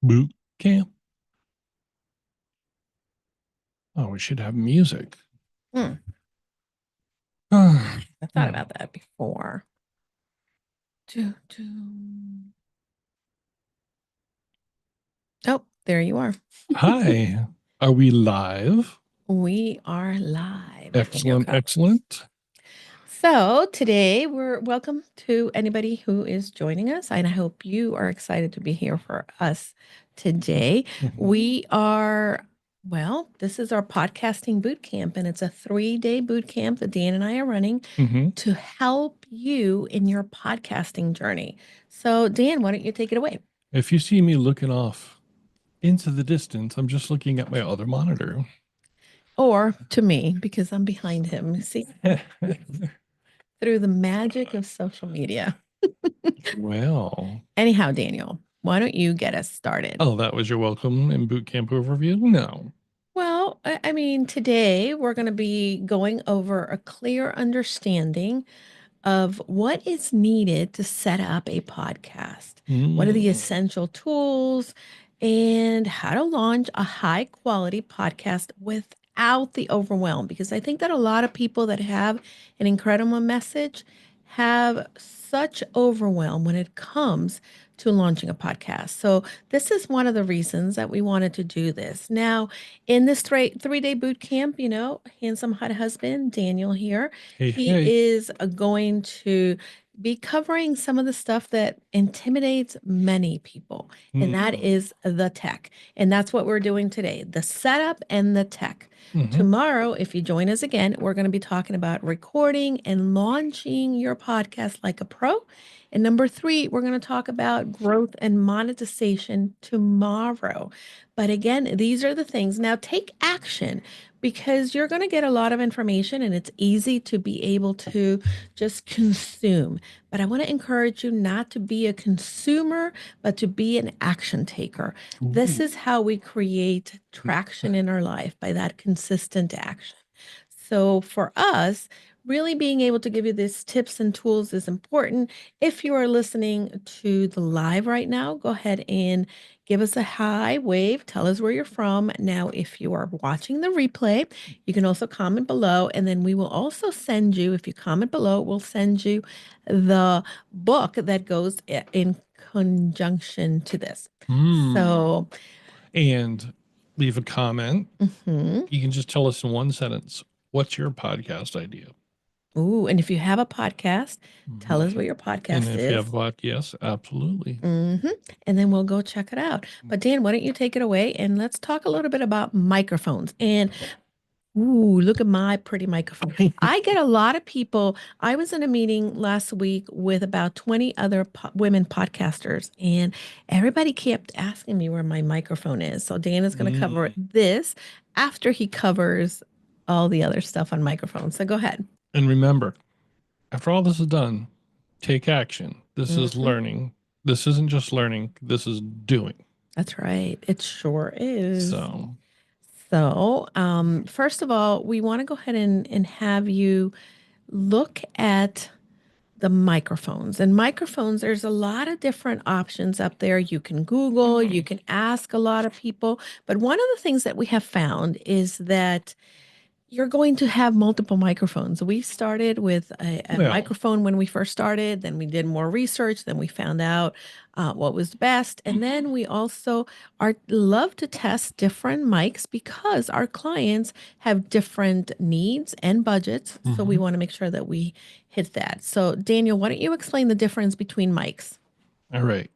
Boot camp. Oh, we should have music. Hmm, Oh, I thought about that before. Doo, doo. Oh, there you are. hi. Are we live? We are live, Daniel Excellent, Collins. excellent. So today we're welcome to anybody who is joining us, and I hope you are excited to be here for us today. We are, well, this is our podcasting boot camp, and it's a 3-day boot camp that Dan and I are running Mm-hmm. to help you in your podcasting journey. So, Dan, why don't you take it away? If you see me looking off into the distance, I'm just looking at my other monitor. Or to me, because I'm behind him. See, through the magic of social media. Well, Anyhow, Daniel, why don't you get us started? oh, that was your welcome and boot camp overview? No. Well, I mean, today we're going to be going over a clear understanding of what is needed to set up a podcast. What are the Mm. essential tools and how to launch a high quality podcast without the overwhelm? Because I think that a lot of people that have an incredible message have such overwhelm when it comes to launching a podcast. So, this is one of the reasons that we wanted to do this. Now, in this 3-day boot camp, handsome hot husband Daniel here, Hey, he hey. is going to be covering some of the stuff that intimidates many people, and that Mm. is the tech. And that's what we're doing today, the setup and the tech. Mm-hmm. Tomorrow, if you join us again, we're going to be talking about recording and launching your podcast like a pro. And number 3, we're going to talk about growth and monetization tomorrow. But again, these are the things. Now take action because you're going to get a lot of information and it's easy to be able to just consume. But I want to encourage you not to be a consumer, but to be an action taker. This Ooh. is how we create traction in our life, by that consistent action. So for us, really being able to give you these tips and tools is important. If you are listening to the live right now, go ahead and give us a high wave. Tell us where you're from. Now, if you are watching the replay, you can also comment below. And then we will also send you, if you comment below, we'll send you the book that goes in conjunction to this. Mm. So, And leave a comment. mhm. You can just tell us in one sentence, what's your podcast idea? Ooh, and if you have a podcast, tell us Mhm. what your And podcast if you is. have a podcast, absolutely. Hmm. And then we'll go check it out. But Dan, why don't you take it away and let's talk a little bit about microphones. And ooh, look at my pretty microphone. I get a lot of people. I was in a meeting last week with about 20 other women podcasters, and everybody kept asking me where my microphone is. So Dan is going to cover Mm. this after he covers all the other stuff on microphones. So go ahead. And remember, after all this is done, take action. This is Hmm. learning. This isn't just learning, this is doing. That's right. It sure is. So, So, first of all, we want to go ahead and have you look at the microphones. And microphones, there's a lot of different options up there. You can Google, you can ask a lot of people. But one of the things that we have found is that you're going to have multiple microphones. We started with a well, microphone when we first started, then we did more research, then we found out what was best. And then we also are love to test different mics because our clients have different needs and budgets. So we mhm. want to make sure that we hit that. So Daniel, why don't you explain the difference between mics? All right.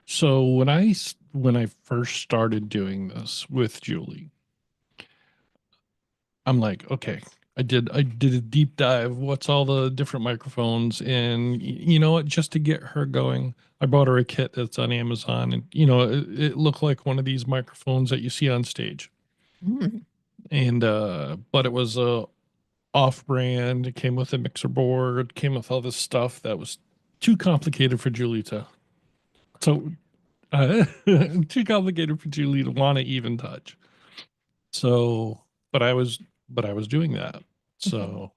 So when I first started doing this with Julie, I'm like, okay, I did a deep dive. What's all the different microphones? And you know what? Just to get her going, I bought her a kit that's on Amazon, and it looked like one of these microphones that you see on stage. Mm, And but it was off-brand. It came with a mixer board. Came with all this stuff that was too complicated for Julie to. So too complicated for Julie to want to even touch. So, but I was but I was doing that. mhm. So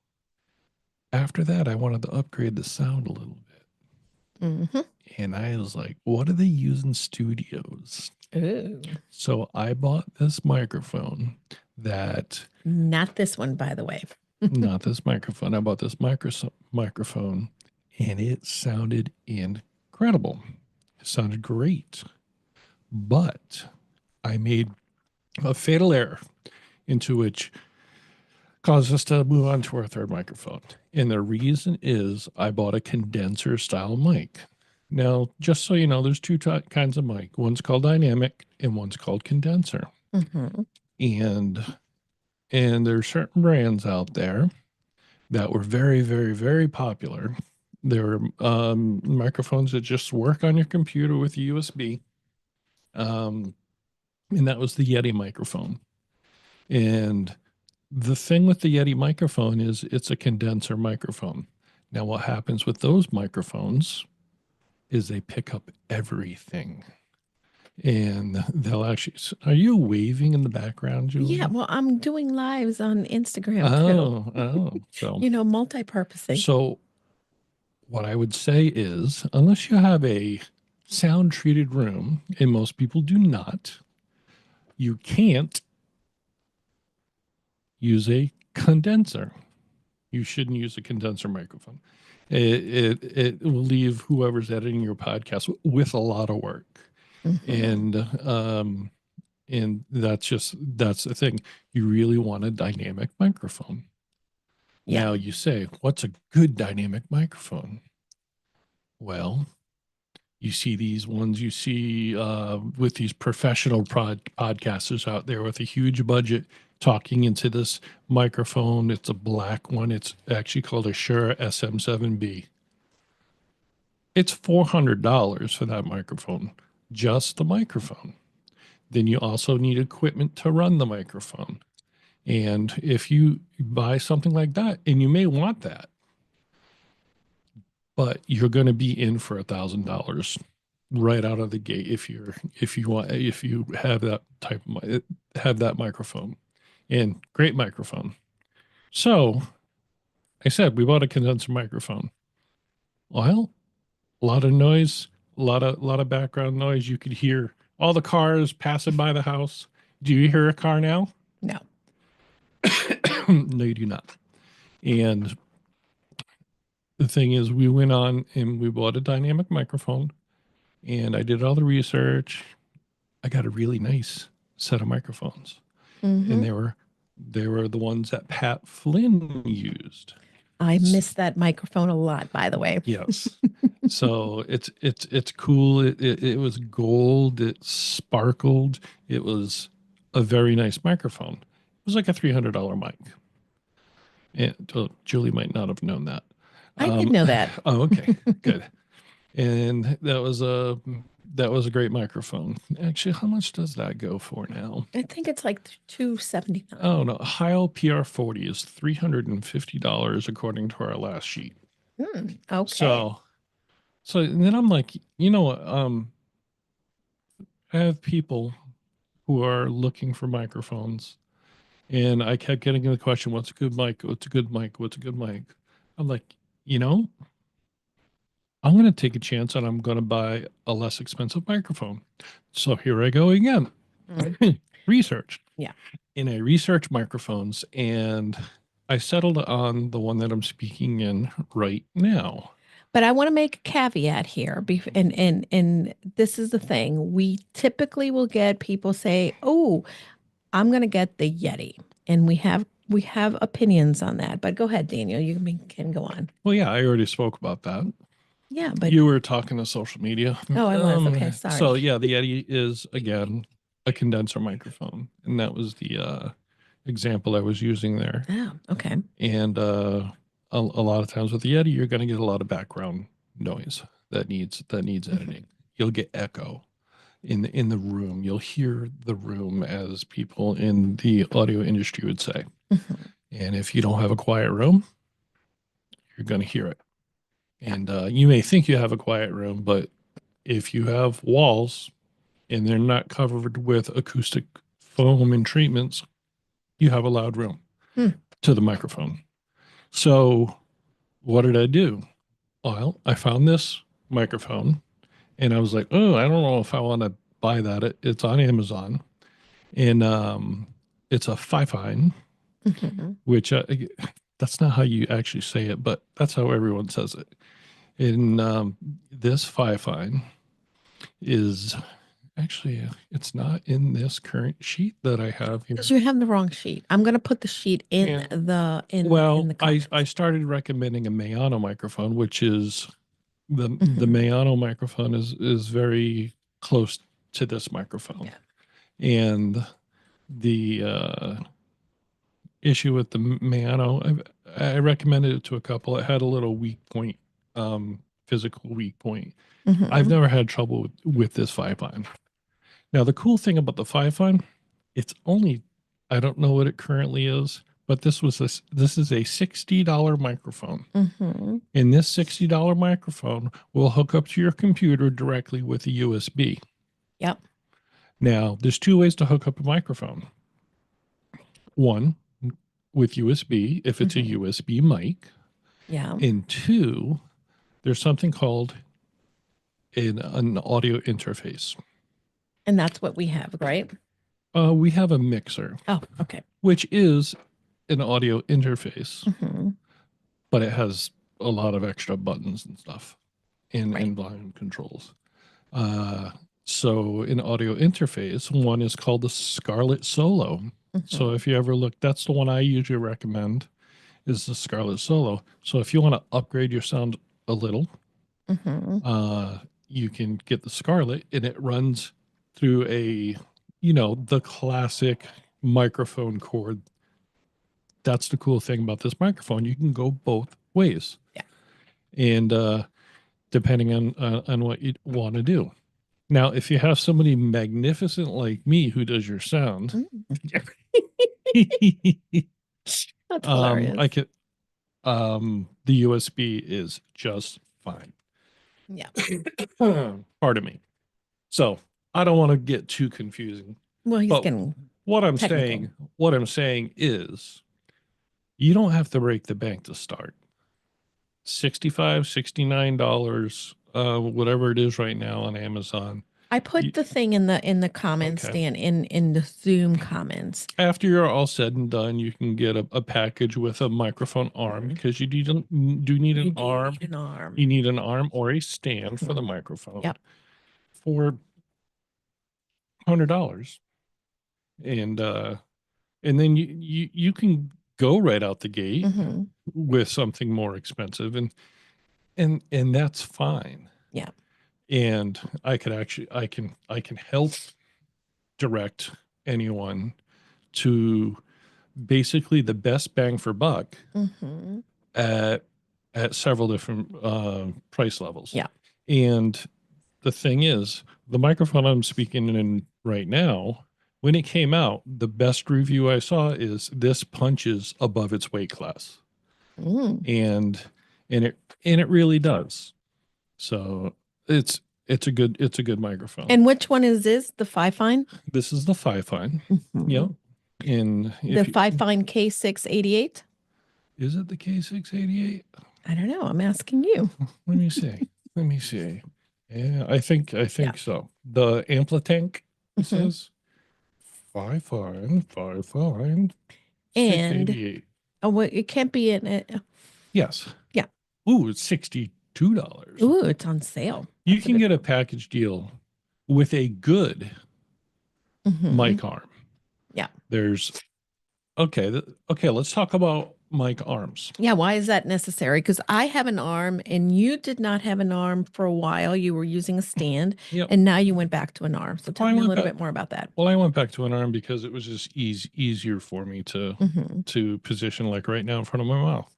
after that, I wanted to upgrade the sound a little bit. Mm-hmm. And I was like, what do they use in studios? Ooh. So I bought this microphone that, Not this one, by the way. not this microphone, I bought this microphone and it sounded incredible. It sounded great. But I made a fatal error into which caused us to move on to our third microphone. And the reason is I bought a condenser style mic. Now, just so you know, there's two kinds of mic. One's called dynamic and one's called condenser. Mm-hmm. And there's certain brands out there that were very, very, very popular. There were microphones that just work on your computer with USB. Um, and that was the Yeti microphone. And the thing with the Yeti microphone is it's a condenser microphone. Now, what happens with those microphones is they pick up everything. And they'll actually, are you waving in the background, Yeah, Julie? well, I'm doing lives on Instagram too. Oh. Multi-purposing. So what I would say is, unless you have a sound treated room, and most people do not, you can't use a condenser. You shouldn't use a condenser microphone. It will leave whoever's editing your podcast with a lot of work. Mm-hmm. And that's the thing. You really want a dynamic microphone. Yeah. Now you say, what's a good dynamic microphone? Well, you see these ones you see with these professional podcasters out there with a huge budget talking into this microphone. It's a black one. It's actually called a Shure SM7B. It's $400 for that microphone, just the microphone. Then you also need equipment to run the microphone. And if you buy something like that, and you may want that, but you're going to be in for $1,000 right out of the gate if you have that have that microphone, and great microphone. So I said we bought a condenser microphone. Well, a lot of noise, a lot of background noise. You could hear all the cars passing by the house. Do you hear a car now? No. No, you do not. And the thing is, we went on and we bought a dynamic microphone, and I did all the research. I got a really nice set of microphones, and Mm-hmm. they were the ones that Pat Flynn used. I miss that microphone a lot, by the way. Yes. So it's cool. It was gold. It sparkled. It was a very nice microphone. It was like a $300 mic. And Julie might not have known that. I did know that. Oh, okay, good. And that was a great microphone. Actually, how much does that go for now? I think it's like 279. Oh no, Heil PR40 is $350 according to our last sheet. Okay. So then I'm like, you know what? I have people who are looking for microphones, and I kept getting the question, "What's a good mic? What's a good mic? What's a good mic?" I'm like, you know, I'm going to take a chance and I'm going to buy a less expensive microphone. So here I go again. Mm. Research. Yeah. And I researched microphones and I settled on the one that I'm speaking in right now. But I want to make a caveat here, and this is the thing. We typically will get people say, "Oh, I'm going to get the Yeti," and we have opinions on that. But go ahead, Daniel. Can go on. Well, yeah, I already spoke about that. Yeah, but You were talking to social media. oh, I was okay. Sorry. So yeah, the Yeti is again a condenser microphone, and that was the example I was using there. Oh, okay. And a lot of times with the Yeti, you're going to get a lot of background noise that needs editing. You'll get echo in the room. You'll hear the room, as people in the audio industry would say. Mhm. And if you don't have a quiet room, you're going to hear it. And you may think you have a quiet room, but if you have walls and they're not covered with acoustic foam and treatments, you have a loud room Hmm. to the microphone. So what did I do? Well, I found this microphone, and I was like, oh, I don't know if I want to buy that. It's on Amazon, and it's a Fifine, Mhm. which that's not how you actually say it, but that's how everyone says it. And this Fifine is actually it's not in this current sheet that I have here. Because you have the wrong sheet. I'm going to put the sheet in Yeah. in Well, the I comments. started recommending a Mayano microphone, which is the Mhm. Mayano microphone is very close to this microphone. Yeah. And the issue with the Mayano, I recommended it to a couple. It had a little weak point, physical weak point. I've Mhm. never had trouble with this Fifine. Now, the cool thing about the Fifine, it's only, I don't know what it currently is, but this is a $60 microphone. Mhm. And this $60 microphone will hook up to your computer directly with a USB. Yep. Now, there's two ways to hook up a microphone. One, with USB, if it's a Mhm. USB mic. Yeah. And two, there's something called an audio interface. And that's what we have, right? We have a mixer, Oh, okay. which is an audio interface, Mhm. but it has a lot of extra buttons and stuff Right. and volume controls. Uh, so in audio interface, one is called the Scarlett Solo. So Mhm. if you ever look, that's the one I usually recommend is the Scarlett Solo. So if you want to upgrade your sound a little, Mhm. uh, you can get the Scarlett, and it runs through the classic microphone cord. That's the cool thing about this microphone. You can go both ways. Yeah. And depending on what you want to do. Now, if you have somebody magnificent like me who does your sound, Mm. That's I hilarious. could the USB is just fine. Yeah. Pardon me. So I don't want to get too confusing, Well, he's but getting what I'm technical. saying, what I'm saying is you don't have to break the bank to start. 65, $69, whatever it is right now on Amazon. I put the thing in the comments, Okay. Dan, in the Zoom comments. After you're all said and done, you can get a package with a microphone arm because you do need You an do arm. need an arm. You need an arm or a stand for the Mhm. microphone Yep. for $100. And then you can go right out the gate Mhm. with something more expensive and that's fine. Yeah. And I can help direct anyone to basically the best bang for buck Mhm. at several different price levels. Yeah. And the thing is, the microphone I'm speaking in right now, when it came out, the best review I saw is this punches above its weight class. Mm. And and it really does. So it's a good microphone. And which one is this? The Fifine? This is the Fifine. Mhm. Yep. And The if you Fifine K688? is it the K688? I don't know. I'm asking you. Let me see. Let me see. Yeah, I Yeah. think so. The Amplitank, it Mhm. says Fifine And 688. oh, well, it can't be in it. Yes. Yeah. Ooh, it's $62. Ooh, it's on sale. You That's a can good get a deal. package deal with a good Mhm. mic arm. Yeah. There's okay, let's talk about mic arms. Yeah. Why is that necessary? Because I have an arm and you did not have an arm for a while. You were using a stand Yep. and now you went back to an arm. So tell I me a went little back bit more about that. Well, I went back to an arm because it was just easier for me Mhm. to position like right now in front of my mouth.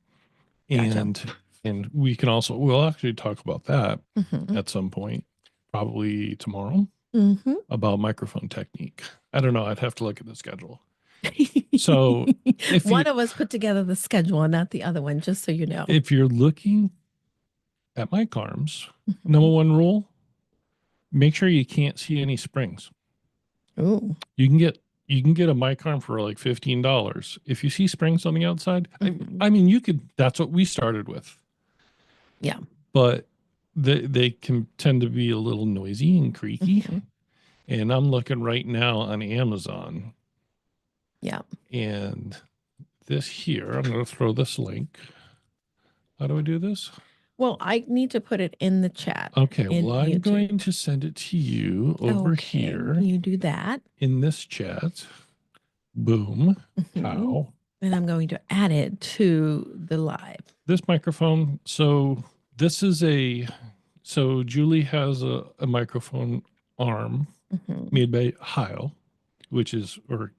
Gotcha. And we'll actually talk about that Mhm. at some point, probably tomorrow, Mhm. about microphone technique. I don't know. I'd have to look at the schedule. So if you One of us put together the schedule and not the other one, just so you know. if you're looking at mic arms, number Mhm. one rule, make sure you can't see any springs. Ooh. You can get a mic arm for like $15. If you see springs on the outside, Mhm. I mean you could that's what we started with. Yeah. But they can tend to be a little noisy and creaky. Mhm. And I'm looking right now on Amazon, Yeah. and this here, I'm going to throw this link. How do I do this? Well, I need to put it in the chat Okay, in well, I'm YouTube. going to send it to you over Okay, here you do that. in this chat. Boom. Mhm. Cow. And I'm going to add it to the live. This microphone. So this is so Julie has a microphone arm Mhm. made by Heil, or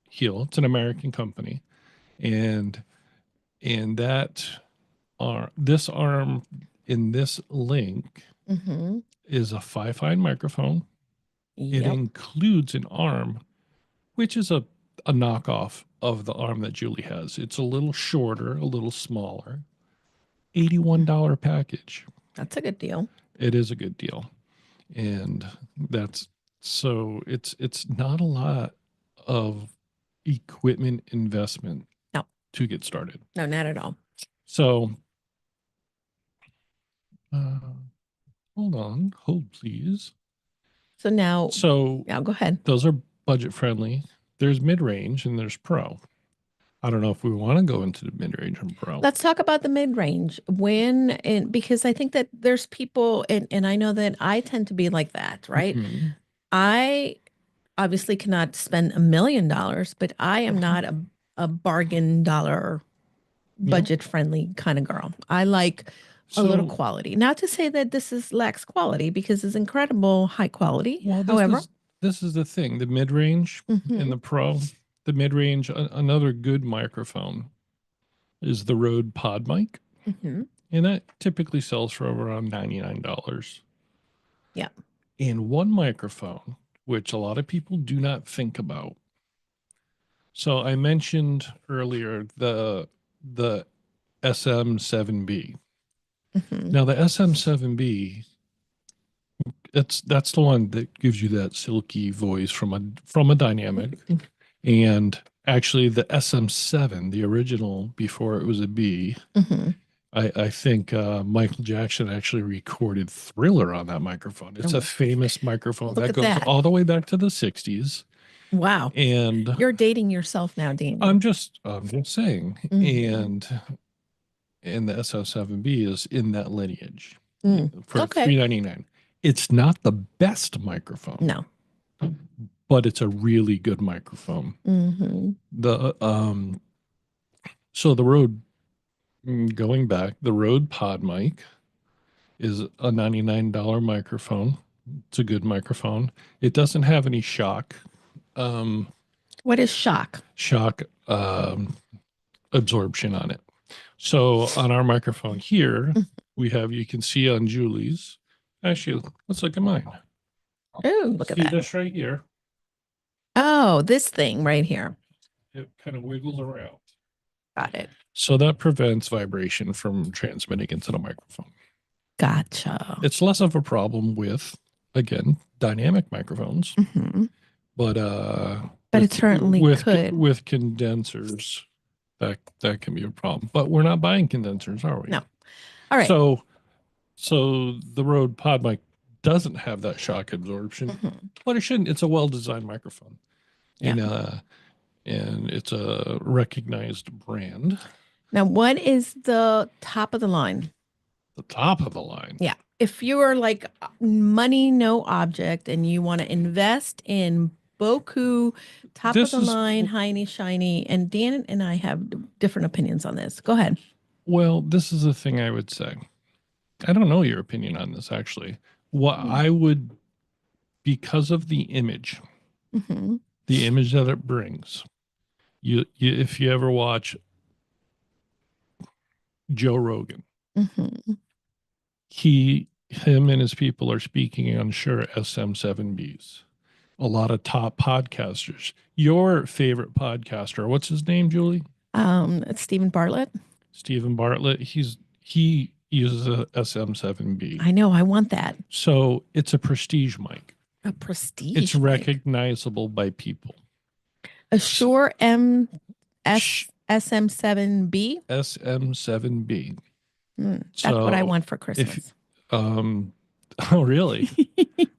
Heel. It's an American company. And that this arm in this link Mhm. is a 5-fine microphone. It Yep. includes an arm, which is a knockoff of the arm that Julie has. It's a little shorter, a little smaller. $81 package. That's a good deal. It is a good deal. And that's so it's not a lot of equipment investment No. to get started. No, not at all. So uh, hold please. So now, So yeah, go ahead. those are budget friendly. There's mid range and there's pro. I don't know if we want to go into the mid range and pro. Let's talk about the mid range because I think that there's people, and I know that I tend to be like that, right? Mhm. I obviously cannot spend $1 million, but I am not a bargain dollar Yeah. budget friendly kind of girl. I like a little So, quality. Not to say that this is lacks quality because it's incredible high quality. well, However, this is the thing. The mid range mhm, and the pro. The mid range, another good microphone is the Rode Pod mic, mhm, and that typically sells for around $99. yeah, And one microphone, which a lot of people do not think about. So I mentioned earlier the SM7B. mhm, Now the SM7B, that's the one that gives you that silky voice from a dynamic. And actually the SM7, the original before it was a B, mhm. I think Michael Jackson actually recorded Thriller on that microphone. It's a Oh, famous microphone look that at goes that. all the way back to the 60s. Wow. And You're dating yourself now, Daniel. I'm just saying. Mhm. And the SM7B is in that lineage for Okay. $399. It's not the best microphone, No. but it's a really good microphone. Mhm. The so the Rode going back, the Rode Pod mic is a $99 microphone. It's a good microphone. It doesn't have any um, What is shock? shock absorption on it. So on our microphone here, you can see on Julie's. Actually, let's look at mine. Oh, look at See that. this right here? Oh, this thing right here. It kind of wiggles around. Got it. So that prevents vibration from transmitting into the microphone. Gotcha. It's less of a problem with, again, dynamic microphones, Mhm. but But it certainly could. with condensers, that can be a problem. But we're not buying condensers, are we? No. All right. So the Rode Pod mic doesn't have that shock absorption, Mhm. but it shouldn't. It's a well-designed microphone. Yeah. And it's a recognized brand. Now, what is the top of the line? The top of the line. Yeah. If you are like money, no object, and you want to invest in Boku, top of This the is line, hiney, shiny, and Dan and I have different opinions on this. Go ahead. Well, this is the thing I would say. I don't know your opinion on this actually. What Mm. I would, because of Mhm. the image that it brings. If you ever watch Joe Rogan, Mhm. him and his people are speaking on sure SM7Bs. A lot of top podcasters. Your favorite podcaster, what's his name, Julie? It's Stephen Bartlett. Stephen Bartlett. He uses a SM7B. I know. I want that. So it's a prestige mic. A prestige. It's mic. recognizable by people. A Shure SM7B. SM7B. That's what I want for Christmas. Um, oh, really?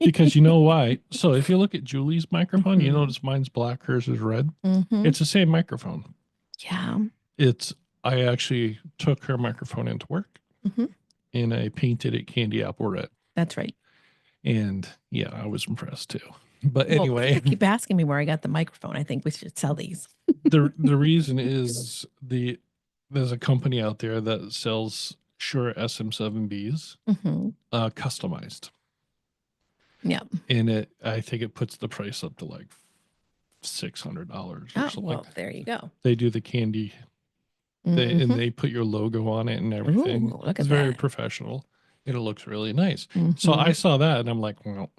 Because you know why? So if you look at Julie's microphone, you Mhm. notice mine's black, hers is red. Mhm. It's the same microphone. Yeah. It's I actually took her microphone into work Mhm. and I painted it candy apple red. That's right. And yeah, I was impressed too. But Well, anyway, people keep asking me where I got the microphone. I think we should sell these. the reason is there's a company out there that sells Shure SM7Bs Mhm. customized. Yeah. And I think it puts the price up to like $600 or Oh, something like well, that. there you go. They do the candy and Mhm. they put your logo on it and everything. Ooh, look It's at very that. professional. It looks really nice. So I Mhm. saw that and I'm like, well,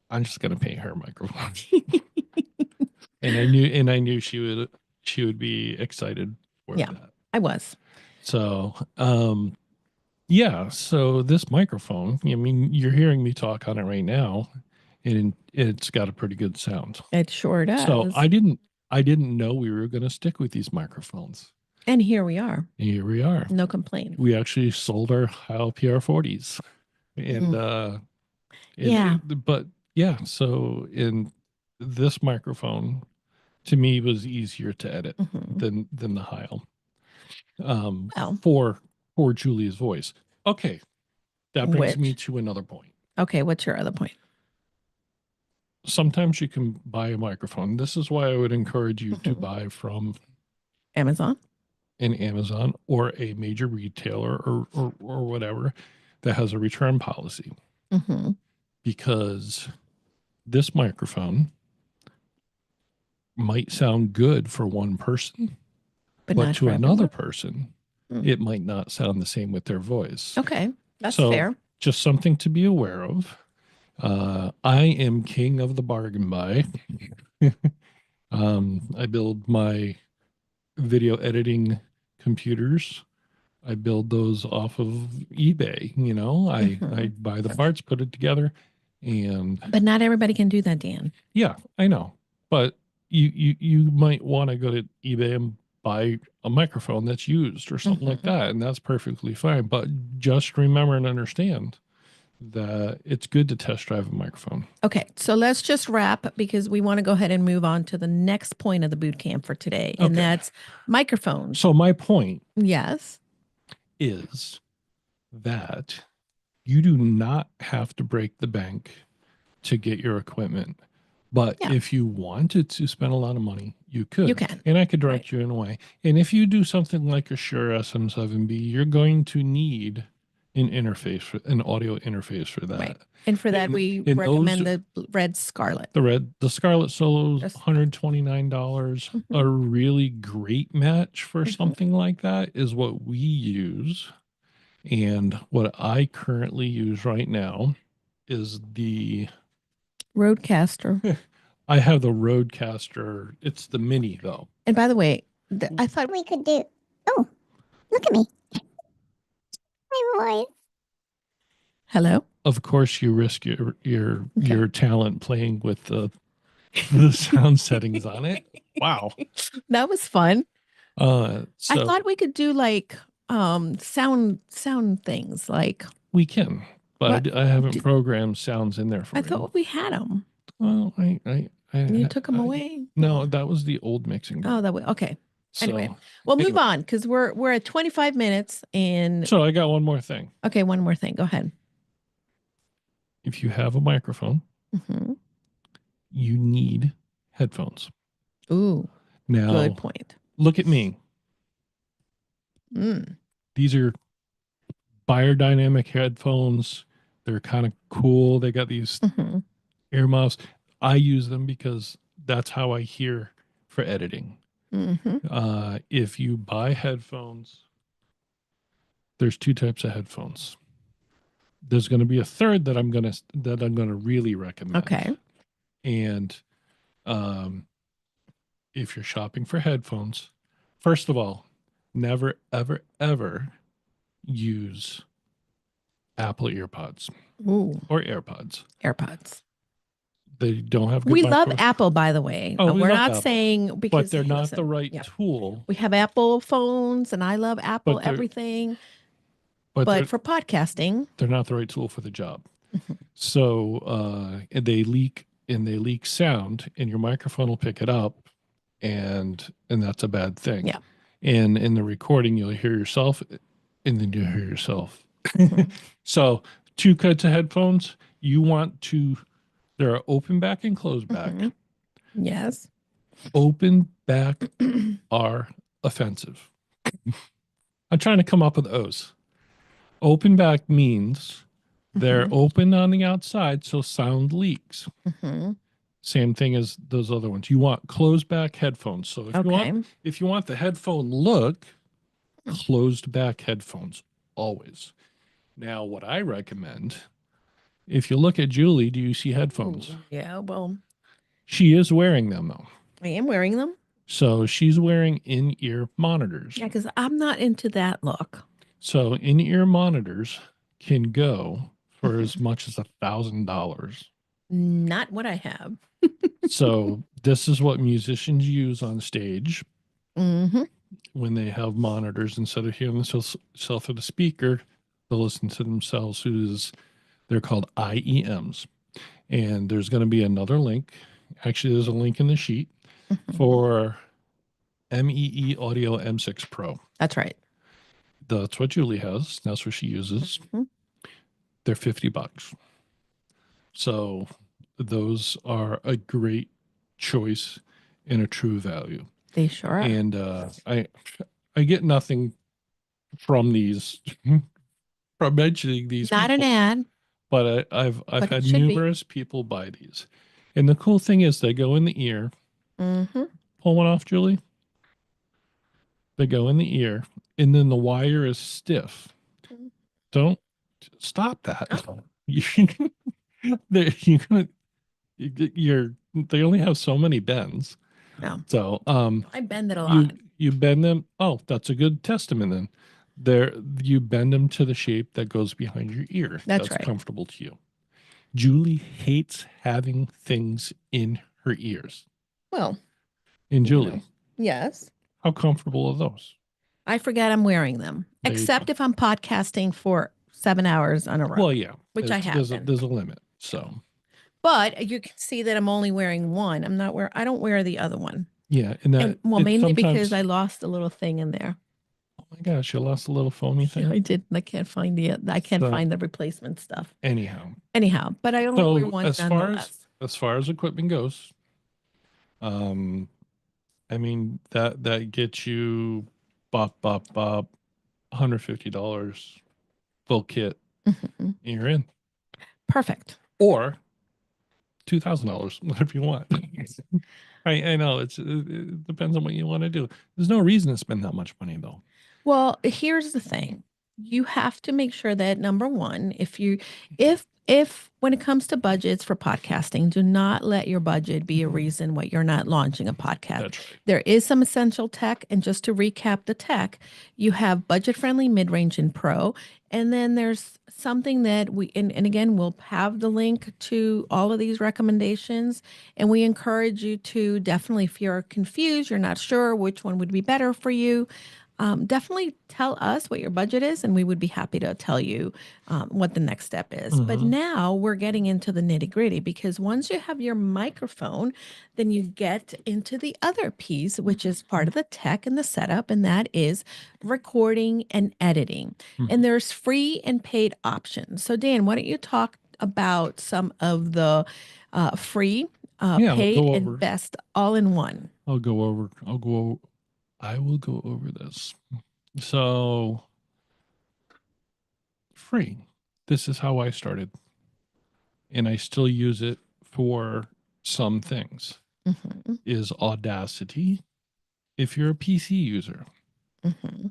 I'm just gonna paint her microphone. And I knew she would be excited for Yeah, that. I was. So yeah, so this microphone, I mean, you're hearing me talk on it right now, and it's got a pretty good sound. It sure So does. I didn't know we were going to stick with these microphones. And here we are. And here we are. No complaint. We actually sold our Heil PR40s, and Mm. Yeah. but yeah, so in this microphone to me was easier to edit Mhm. than the Heil um, Well, for for Julia's voice. Okay, that brings me which? to another point. Okay, what's your other point? Sometimes you can buy a microphone. This is why I would encourage you to Mhm. buy from Amazon? an Amazon or a major retailer or whatever that has a return policy Mhm. because this microphone might sound good for one person, But but not to for another everyone? person, Mm. it might not sound the same with their voice. Okay, that's So, fair. just something to be aware of. I am king of the bargain buy. I build my video editing computers. I build those off of eBay. You know, I Mhm. buy the parts, put it together, and But not everybody can do that, Dan. yeah, I know. But you might want to go to eBay and buy a microphone that's used or something like Mhm. that, and that's perfectly fine. But just remember and understand that it's good to test drive a microphone. Okay, so let's just wrap because we want to go ahead and move on to the next point of the boot camp for today, and Okay. that's microphones. So my point Yes. is that you do not have to break the bank to get your equipment. But Yeah, if you wanted to spend a lot of money, you you could. can. And I could Right. direct you in a way. And if you do something like a Shure SM7B, you're going to need an audio interface for Right. that. And for that, And we and those recommend the Red Scarlet. the Scarlet Solo's Just, $129. A mhm. really great match for Mhm. something like that is what we use. And what I currently use right now is Roadcaster. I have the Roadcaster. It's the mini though. And by the way, I thought We could do. Oh, look at me. My voice. hello. Of course, you risk Okay. your talent playing with the sound settings on it. Wow. That was fun. I So thought we could do like sound things like we can, what but I haven't did, programmed sounds in there I for you. thought we had them. Well, You took them I away. no, that was the old mixing Oh, board. that way. Okay. Anyway, So we'll move anyway, on because we're at 25 minutes and so I got one more thing. okay, one more thing. Go ahead. If you have a microphone, Hmm. you need headphones. Ooh, good Now, point. look at me. Mm. These are biodynamic headphones. They're kind of cool. They got these Hmm. earmuffs. I use them because that's how I hear for editing. Hmm. If you buy headphones, there's two types of headphones. There's going to be a third that I'm gonna really recommend. Okay. And um, if you're shopping for headphones, first of all, never ever ever use Apple EarPods Ooh, or AirPods. AirPods. They don't have good We love micro. Apple, by the way. Oh, we We're love not Apple, saying but because they're hey, not the listen, right yeah, tool. we have Apple phones and I love Apple But they're everything. but But for podcasting, they're not the right tool for the job. Mhm. So and they leak sound, and your microphone will pick it up, and that's a bad thing. Yeah. And in the recording, you'll hear yourself, and then you'll hear yourself. Mhm. So two kinds of headphones. You want to. There are open back and closed back. Mhm. Yes. Open back are offensive. I'm trying to come up with O's. Open back means they're Mhm. open on the outside, so sound leaks. Mhm. Same thing as those other ones. You want closed back headphones. So Okay. if you want the headphone look, closed back headphones always. Now, what I recommend, if you look at Julie, do you see headphones? Ooh, yeah. Well, She is wearing them though. I am wearing them. So she's wearing in-ear monitors. Yeah, because I'm not into that look. So in-ear monitors can go for Mhm. as much as $1,000. Not what I have. So this is what musicians use on stage Mm-hmm. when they have monitors. Instead of hearing themselves at a speaker, they'll listen to themselves. They're called IEMs. And there's going to be another link. Actually, there's a link in the sheet for MEE Audio M6 Pro. That's right. That's what Julie has. That's what she uses. Mhm. They're $50. So those are a great choice and a true value. They sure are. And I get nothing from these from mentioning these Not an people, ad. but I've But it had should be. numerous people buy these. And the cool thing is they go in the ear. Mm-hmm. Pull one off, Julie. They go in the ear, and then the wire is stiff. Mhm. Don't stop that. Oh. They only have so many bends. No. So I bend it a lot. you bend them. Oh, that's a good testament then. You bend them to the shape that goes behind your ear. That's right. Comfortable to you. Julie hates having things in her ears. Well, And you Julie, know, yes. how comfortable are those? I forget I'm wearing them, There you except go. if I'm podcasting for 7 hours on a row. Well, yeah, Which I have There's been. there's a limit. So But you can see that I'm only wearing one. I don't wear the other one. yeah, and that Mainly because sometimes. I lost a little thing in there. Oh my gosh, you lost a little foamy Yeah, thing. I did. I can't find So- find the replacement stuff. Anyhow, Anyhow, but I only wear so one as nonetheless. far as equipment goes, um, I mean that gets you $150 full kit. Mhm. You're in, Perfect. or $2,000, whatever you want. I know it depends on what you want to do. There's no reason to spend that much money though. Well, here's the thing. You have to make sure that number one, if when it comes to budgets for podcasting, do not let your budget be a reason why you're not launching a podcast. That's right. There is some essential tech, and just to recap the tech, you have budget-friendly, mid-range, and pro, and then there's something that and again, we'll have the link to all of these recommendations, and we encourage you to definitely, if you're confused, you're not sure which one would be better for you, definitely tell us what your budget is, and we would be happy to tell you what the next step is. But now we're getting into the nitty gritty, because once you have your microphone, then you get into the other piece, which is part of the tech and the setup, and that is recording and editing. And there's free and paid options. So Dan, why don't you talk about some of the free, Yeah, I'll paid, go over. and best all in one? I will go over this. So, free. This is how I started. And I still use it for some things. Mhm. Is Audacity if you're a PC user. Mhm.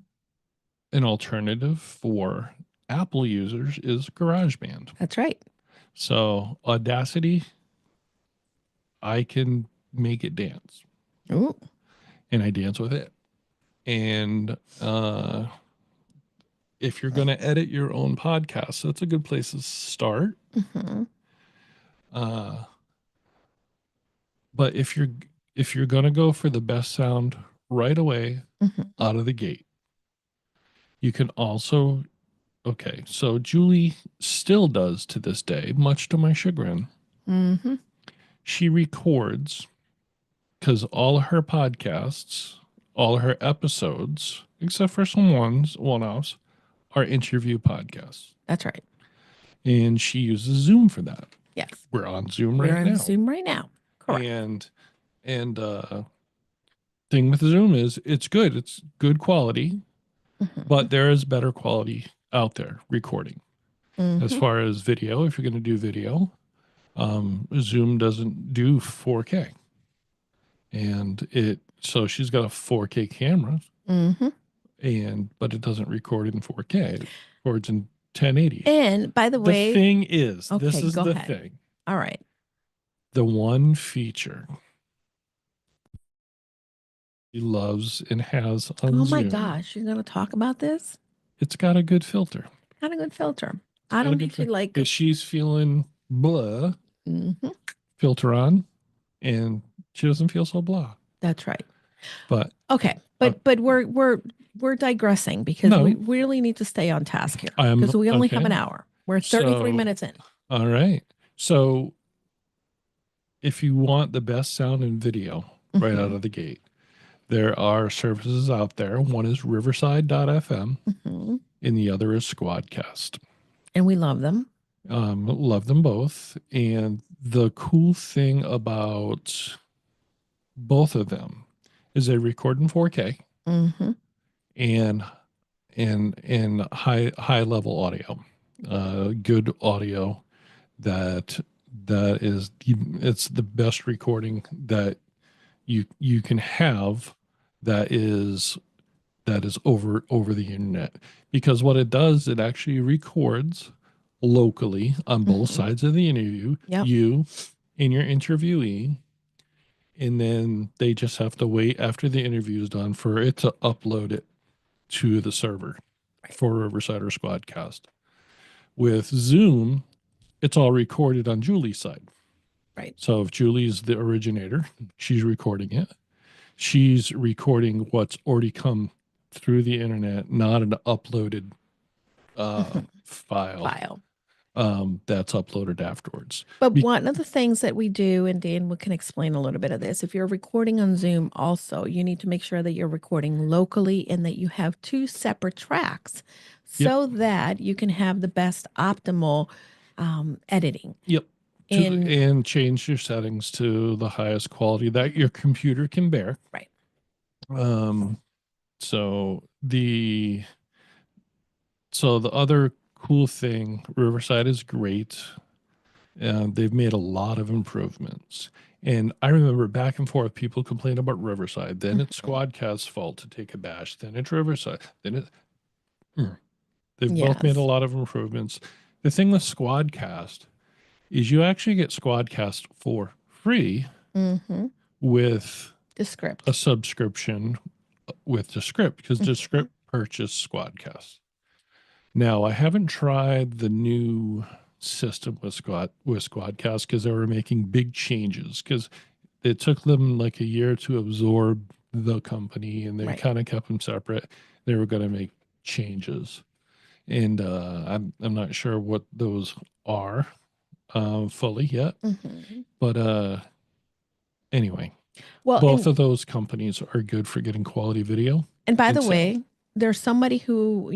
An alternative for Apple users is GarageBand. That's right. So, Audacity, I can make it dance. Ooh. And I dance with it. And if you're going to edit your own podcast, that's a good place to start. Mhm. But if you're going to go for the best sound right away Mhm. out of the gate, you can also Okay, so Julie still does to this day, much to my chagrin. Mm-hmm. She records because all her podcasts, all her episodes, except for some one-offs, are interview podcasts. That's right. And she uses Zoom for that. Yes. We're on Zoom We're right on now. Zoom right now. Correct. And thing with Zoom is it's good. It's good quality, Mhm. but there is better quality out there recording. As Mhm. far as video, if you're going to do video, Zoom doesn't do 4K. So she's got a 4K camera, Mhm. but it doesn't record in 4K. It records in 1080. And by the The way, thing is, this okay, is go the ahead. thing. All right. The one feature he loves and has on Oh my Zoom, gosh, you're gonna talk about this? it's got a good filter. Got a good filter. It's I got a don't good need you filter. like. If she's feeling blah, Mhm. filter on, and she doesn't feel so blah. That's right. But Okay, but we're digressing because No. we really need to stay on task here I'm because we only have an okay. hour. We're 33 So- minutes in. All right. So if you want the best sound and video right out Mhm. of the gate, there are services out there. One is riverside.fm Mhm. and the other is Squadcast. And we love them. Love them both. And the cool thing about both of them is they record in 4K Mhm. and high level audio, good audio that is it's the best recording that you can have that is over the internet, because what it does, it actually records locally on both Mhm. sides of the interview, Yep. you and your interviewee, and then they just have to wait after the interview is done for it to upload it to the server for Riverside or Squadcast. With Zoom, it's all recorded on Julie's side. Right. So if Julie's the originator, she's recording it. She's recording what's already come through the internet, not an uploaded file that's uploaded afterwards. But one of the things that we do, and Dan can explain a little bit of this, if you're recording on Zoom also, you need to make sure that you're recording locally and that you have two separate tracks so that you can have the best optimal editing. Yep. And And change your settings to the highest quality that your computer can bear. right. So the other cool thing, Riverside is great. They've made a lot of improvements. And I remember back and forth, people complain about Riverside. Then it's Squadcast's fault to take a bash. Then it's Riverside. They've both made a Yes. lot of improvements. The thing with Squadcast is you actually get Squadcast for free Mm-hmm. with The script. a subscription with the script, because the script purchased Squadcast. Now, I haven't tried the new system with Squadcast because they were making big changes, because it took them like a year to absorb the company, and they Right. kind of kept them separate. They were going to make changes, and I'm not sure what those are fully yet. Mhm. But anyway, Well, both of those companies are good for getting quality video. and by and the sound. way, there's somebody who,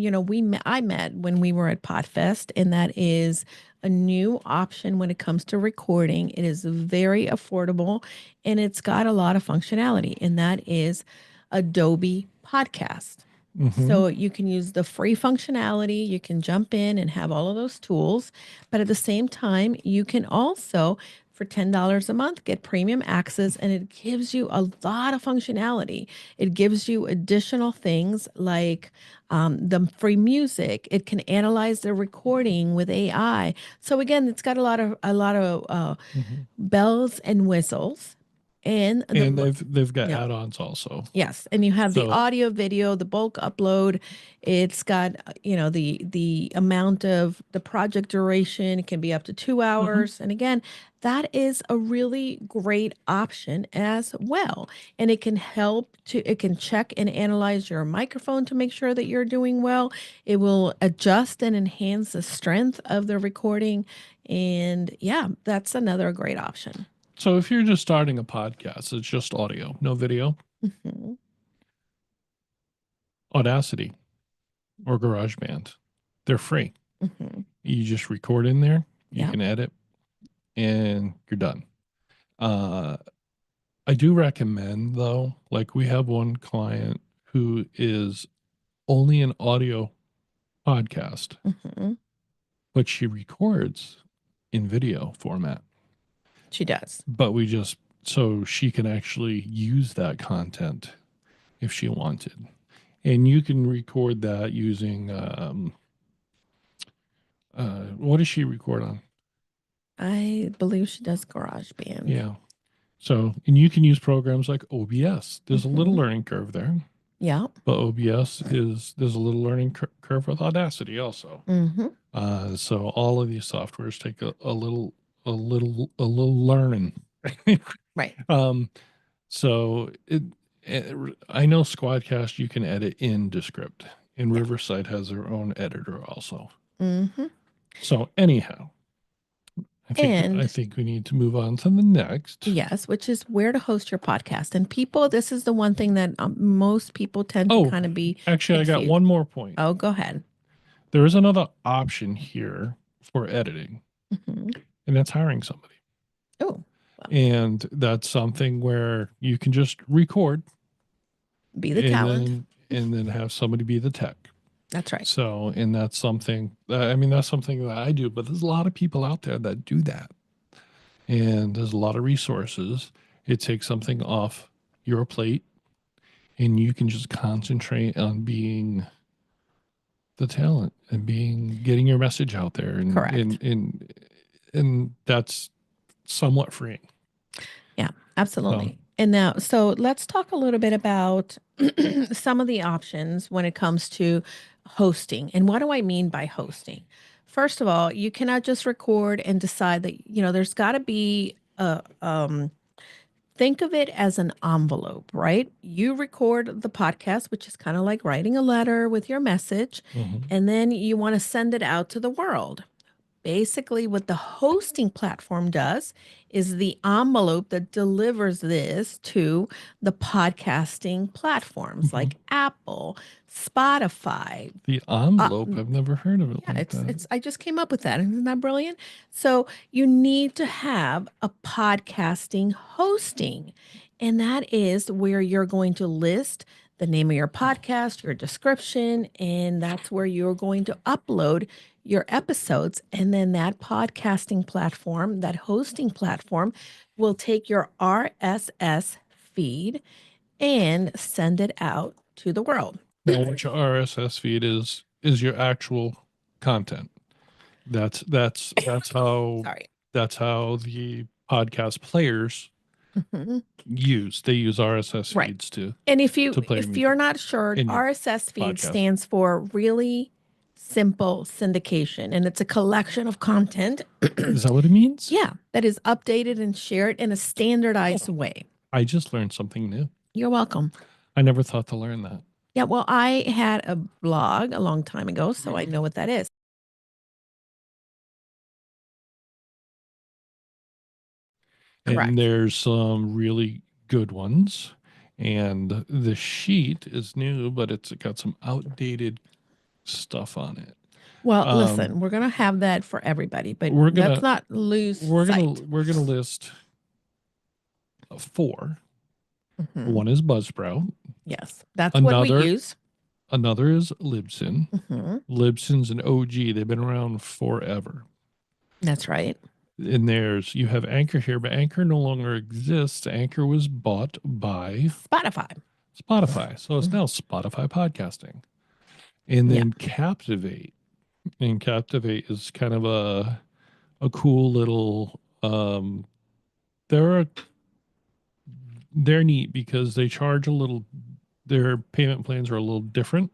I met when we were at Podfest, and that is a new option when it comes to recording. It is very affordable and it's got a lot of functionality, and that is Adobe Podcast. Mhm. So you can use the free functionality, you can jump in and have all of those tools, but at the same time, you can also, for $10 a month, get premium access, and it gives you a lot of functionality. It gives you additional things like the free music. It can analyze the recording with AI. So again, it's got a lot of Mhm. bells and whistles. And And they've got yeah. add-ons also. Yes, and you have the So- audio, video, the bulk upload. It's got, the amount of the project duration. It can be up to 2 hours. And again, that is a really great option as well. And it can it can check and analyze your microphone to make sure that you're doing well. It will adjust and enhance the strength of the recording. And yeah, that's another great option. So if you're just starting a podcast, it's just audio, no video, Mhm. Audacity or GarageBand, they're free. Mhm. You just record in there, you Yeah. can edit, and you're done. I do recommend though, like we have one client who is only an audio podcast, Mhm. but she records in video format. She does. But we just so she can actually use that content if she wanted. And you can record that using what does she record on? I believe she does GarageBand. Yeah. So, and you can use programs like OBS. There's a little Mhm. learning curve there, Yeah. but there's a little learning curve with Audacity also. Mm-hmm. So all of these softwares take a little learning. Right. So I know Squadcast you can edit in Descript, and Riverside has their own editor also. Mm-hmm. So anyhow, I And think we need to move on to the next. yes, which is where to host your podcast. And people, this is the one thing that most people tend to kind of be Actually, I got confused. one more point. Oh, go ahead. There is another option here for editing, Mm-hmm. and that's hiring somebody. Oh, And that's something where you can just record, be the talent. and then have somebody be the tech. That's right. So, and that's something, that's something that I do, but there's a lot of people out there that do that. And there's a lot of resources. It takes something off your plate, and you can just concentrate on being the talent and getting your message out there. And, Correct. and that's somewhat freeing. Yeah, absolutely. And now, so let's talk a little bit about some of the options when it comes to hosting. And what do I mean by hosting? First of all, you cannot just record and decide that, there's got to be think of it as an envelope, right? You record the podcast, which is kind of like writing a letter with your message, and then you want to send it out to the world. Basically, what the hosting platform does is the envelope that delivers this to the podcasting platforms like Apple, Spotify. The envelope, I've never heard of it. Yeah, like that. it's I just came up with that. Isn't that brilliant? So you need to have a podcasting hosting, and that is where you're going to list the name of your podcast, your description, and that's where you're going to upload your episodes. And then that podcasting platform, that hosting platform, will take your RSS feed and send it out to the world. Now, what your RSS feed is your actual content. That's how Sorry. that's how the podcast players Mhm. they use RSS Right. feeds to And if play you're music not sure, in your RSS feed podcast. stands for really simple syndication, and it's a collection of content. Is that what it means? Yeah, that is updated and shared in a standardized way. I just learned something new. You're welcome. I never thought to learn that. Yeah, well, I had a blog a long time ago, so I know what that is. Correct. And there's some really good ones. And the sheet is new, but it's got some outdated stuff on it. Well, listen, we're going to have that for everybody, but we're gonna- let's not lose We're sight. gonna list 4. Mhm. One is Buzzsprout. Yes, that's what we Another- use. Another is Libsyn. Mhm. Libsyn's an OG. They've been around forever. That's right. And you have Anchor here, but Anchor no longer exists. Anchor was bought by Spotify. So it's now Spotify podcasting. And then Captivate. And Captivate is kind of a cool little they're they're neat because they charge a little. Their payment plans are a little different.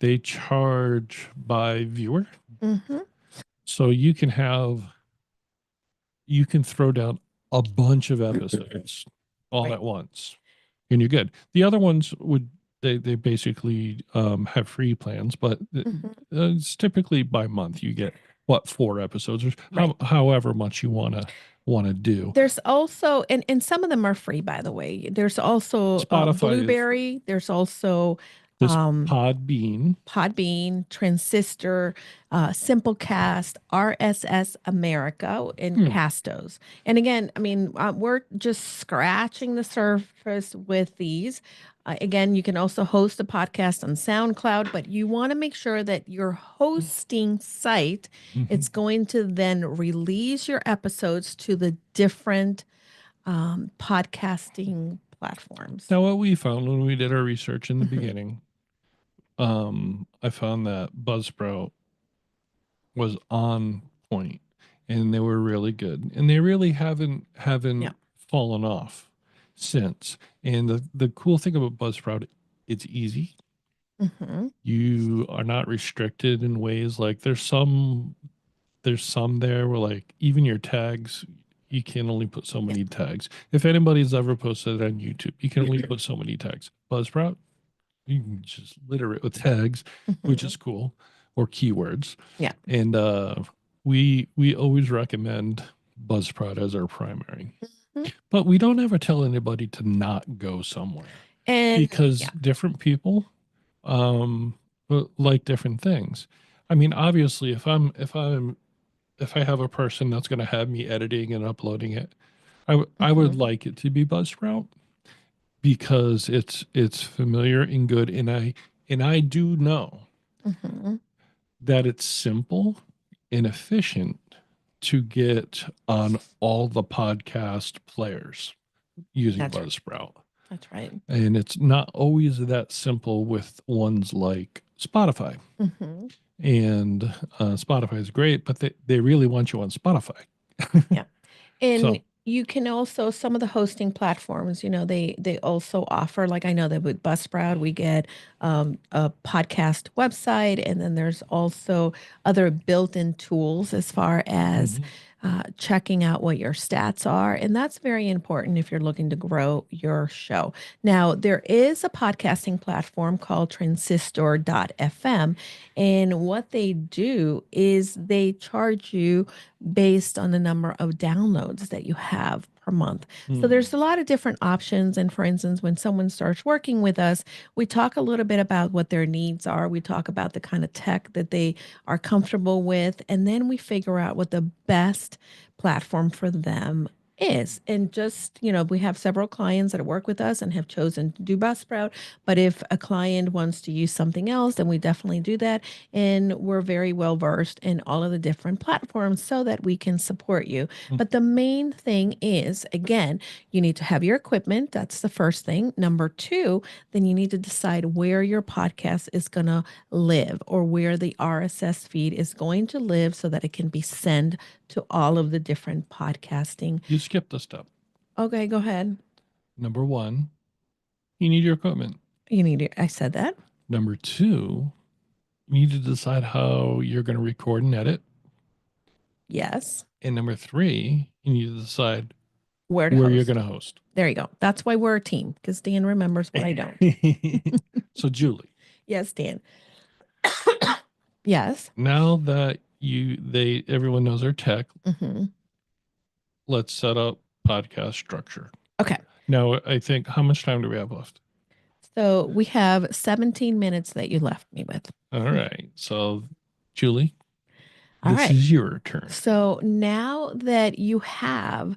They charge by viewer, Mm-hmm. so you can throw down a bunch of episodes all Right. at once, and you're good. The other ones would they basically have free plans, but Mm-hmm. it's typically by month. You get what 4 episodes or Right. however much you want to do. There's also, and some of them are free, by the way. There's also Spotify is free. Blueberry. There's also This um, Podbean. Podbean, Transistor, Simplecast, RSS America, and Castos. And again, I mean, we're just scratching the surface with these. Again, you can also host a podcast on SoundCloud, but you want to make sure that your hosting site, it's going to then release your episodes to the different podcasting platforms. Now, what we found when we did our research in the beginning, I found that Buzzsprout was on point, and they were really good, and they really haven't Yeah. fallen off since. And the cool thing about Buzzsprout, it's easy. Mm-hmm. You are not restricted in ways like there's some there where like even your tags, you can only put so many tags. If anybody's ever posted it on YouTube, you can only put so many tags. Buzzsprout, you can just litter it with tags, which is cool, or keywords. Yeah. And we always recommend Buzzsprout as our primary. Mhm. But we don't ever tell anybody to not go somewhere And because yeah. different people like different things. I mean, obviously if I have a person that's going to have me editing and uploading it, I would like it to be Buzzsprout because it's familiar and good, and I do know Mhm. that it's simple and efficient to get on all the podcast players using That's right. Buzzsprout. That's right. And it's not always that simple with ones like Spotify. Mhm. And Spotify is great, but they really want you on Spotify. Yeah. And So you can also, some of the hosting platforms, they also offer, like I know that with Buzzsprout, we get a podcast website, and then there's also other built-in tools as far as checking out what your stats are. And that's very important if you're looking to grow your show. Now, there is a podcasting platform called Transistor.fm. And what they do is they charge you based on the number of downloads that you have per month. So there's a lot of different options. And for instance, when someone starts working with us, we talk a little bit about what their needs are. We talk about the kind of tech that they are comfortable with. And then we figure out what the best platform for them is. And just, we have several clients that work with us and have chosen to do Buzzsprout. But if a client wants to use something else, then we definitely do that. And we're very well versed in all of the different platforms so that we can support you. But the main thing is, again, you need to have your equipment. That's the first thing. Number two, then you need to decide where your podcast is going to live, or where the RSS feed is going to live, so that it can be sent to all of the different podcasting. you skipped a step. Okay, go ahead. Number one, you need your equipment. I said that. Number two, you need to decide how you're going to record and edit. Yes. And number three, you need to decide Where you're host. going to host. There you go. That's why we're a team, because Dan remembers what I don't. So Julie. Yes, Dan. Yes. Now that everyone knows their tech, Mm-hmm. let's set up podcast structure. Okay. Now, I think, how much time do we have left? So we have 17 minutes that you left me with. All right. So, Julie, All this right. is your turn. So now that you have,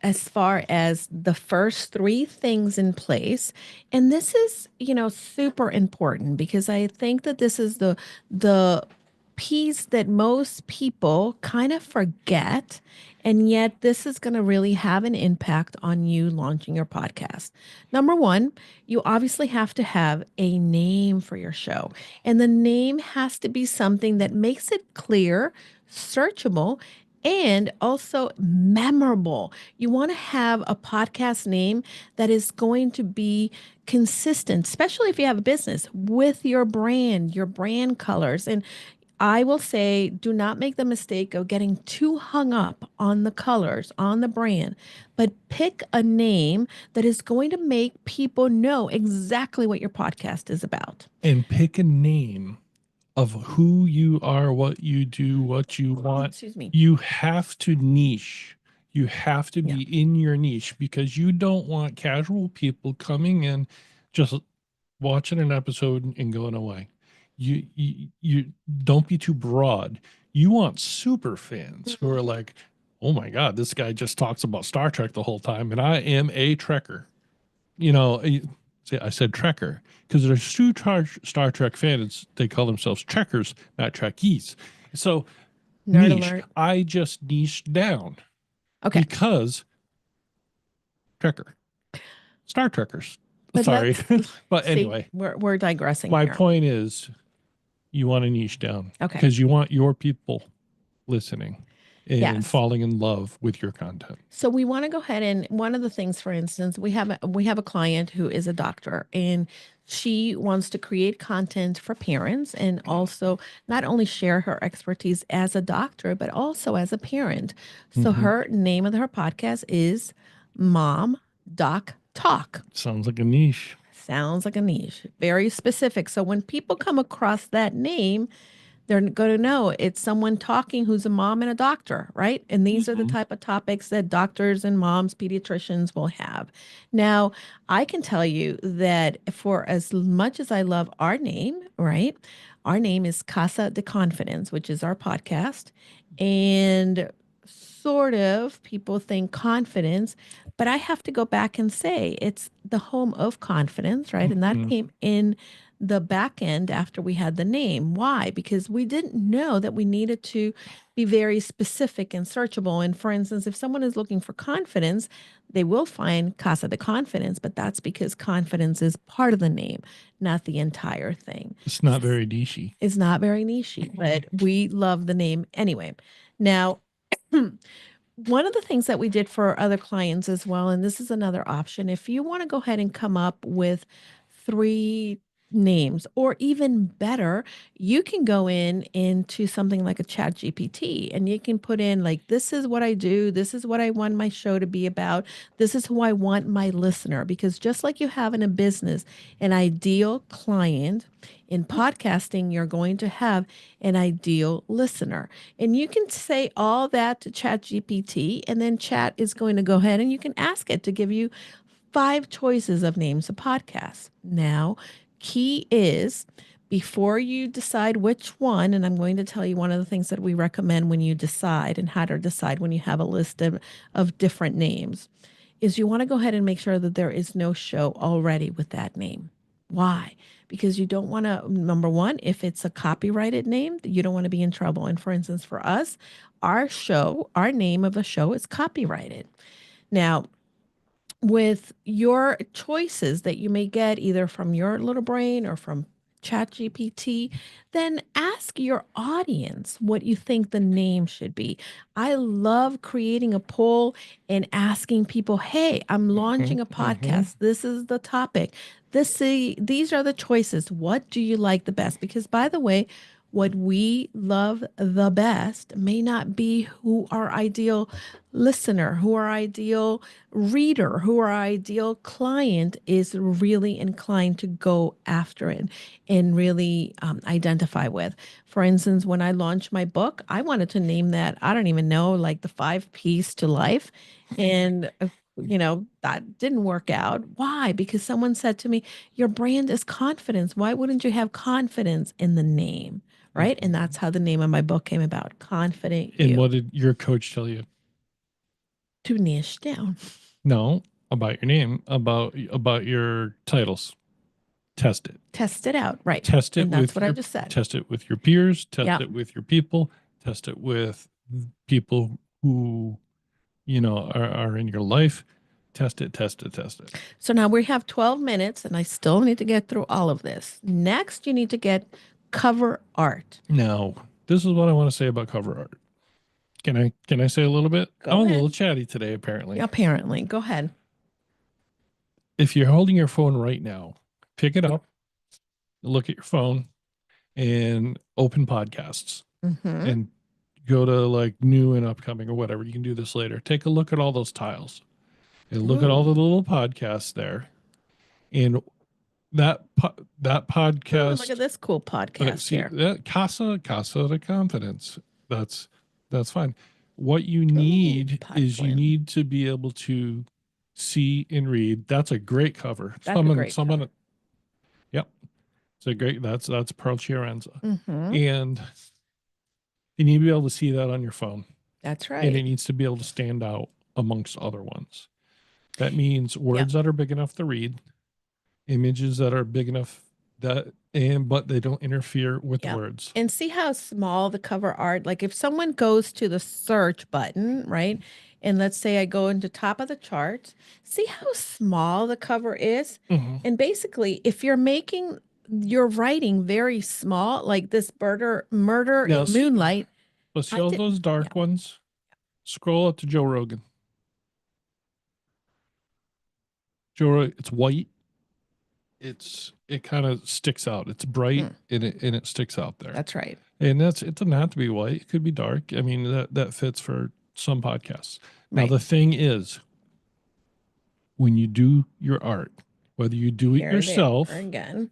as far as the first three things in place, and this is, super important, because I think that this is the piece that most people kind of forget, and yet this is going to really have an impact on you launching your podcast. Number one, you obviously have to have a name for your show, and the name has to be something that makes it clear, searchable, and also memorable. You want to have a podcast name that is going to be consistent, especially if you have a business with your brand colors. And I will say, do not make the mistake of getting too hung up on the colors, on the brand, but pick a name that is going to make people know exactly what your podcast is about. And pick a name of who you are, what you do, what you want. Excuse me. You have to niche. You have to be in your niche, because you don't want casual people coming in, just watching an episode and going away. You don't be too broad. You want super fans who are like, oh my God, this guy just talks about Star Trek the whole time, and I am a Trekker. I said Trekker because there's two Star Trek fans. They call themselves Trekkers, not Trekkies. So Nerd niche. alert. I just niched down Okay. because Trekker, Star Trekkers. But Sorry, but See, anyway, we're digressing my here. point is, you want to niche down, Okay. because you want your people listening and Yes. falling in love with your content. So we want to go ahead, and one of the things, for instance, we have a client who is a doctor, and she wants to create content for parents and also not only share her expertise as a doctor, but also as a parent. So her name of her podcast is Mom Doc Talk. Sounds like a niche. Sounds like a niche, very specific. So when people come across that name, they're going to know it's someone talking who's a mom and a doctor, right? And these are the type of topics that doctors and moms, pediatricians will have. Now, I can tell you that for as much as I love our name, right? Our name is Casa de Confidence, which is our podcast. And sort of people think confidence, but I have to go back and say it's the home of confidence, right? And that came in the back end after we had the name. Why? Because we didn't know that we needed to be very specific and searchable. And for instance, if someone is looking for confidence, they will find Casa de Confidence, but that's because confidence is part of the name, not the entire thing. It's not very niche-y. It's not very niche, but we love the name anyway. Now, one of the things that we did for other clients as well, and this is another option, if you want to go ahead and come up with 3 names, or even better, you can go into something like a chat GPT, and you can put in like, this is what I do, this is what I want my show to be about, this is who I want my listener. Because just like you have in a business an ideal client, in podcasting you're going to have an ideal listener. And you can say all that to chat GPT, and then chat is going to go ahead and you can ask it to give you 5 choices of names of podcasts. Now, key is, before you decide which one, and I'm going to tell you one of the things that we recommend when you decide, and how to decide when you have a list of different names, is you want to go ahead and make sure that there is no show already with that name. Why? Because you don't want to, number one, if it's a copyrighted name, you don't want to be in trouble. And for instance, for us, our name of the show is copyrighted. Now, with your choices that you may get either from your little brain or from ChatGPT, then ask your audience what you think the name should be. I love creating a poll and asking people, hey, I'm launching a podcast. This is the topic. These are the choices. What do you like the best? Because by the way, what we love the best may not be who our ideal listener, who our ideal reader, who our ideal client is really inclined to go after it and really identify with. For instance, when I launched my book, I wanted to name that, I don't even know, like the 5 P's to life. And that didn't work out. Why? Because someone said to me, your brand is confidence. Why wouldn't you have confidence in the name? Right. And that's how the name of my book came about. Confident You. And what did your coach tell you? To niche down. No, about your name, about your titles. Test it. Test it out. Right. Test it and that's what I just said. Test it with your peers. Test it with your people. Test it with people who, are in your life. Test it. So now we have 12 minutes, and I still need to get through all of this. Next, you need to get cover art. Now, this is what I want to say about cover art. Can I say a little bit? Go I'm a ahead. little chatty today, apparently. Apparently. Go ahead. If you're holding your phone right now, pick it up, look at your phone, and open podcasts Mm-hmm. and go to like new and upcoming or whatever. You can do this later. Take a look at all those tiles and look at all the little podcasts there. And that Ooh, podcast. look at this cool Okay, podcast see here. that Casa de Confidence. That's fine. What you need is you Podflame. need to be able to see and read. That's a great cover. That's a great Someone. cover. Yep, it's a great. That's Pearl Chiarenza, Mm-hmm. and you need to be able to see that on your phone, That's and it right. needs to be able to stand out amongst other ones. That means words that are big enough to read, images that are big enough but they don't interfere with Yep. words. And see how small the cover art, like if someone goes to the search button, right? And let's say I go into top of the chart, see how small the cover is? Mhm. And basically, if you're making your writing very small, like this murder in Yes. moonlight. But see I all did- those dark ones? Scroll up to Joe Rogan. It's white. It kind of sticks out. It's bright and it sticks out there. That's right. And it doesn't have to be white. It could be dark. I mean, that fits for some podcasts. Now Right. the thing is, when you do your art, whether you do it Here, there, yourself again.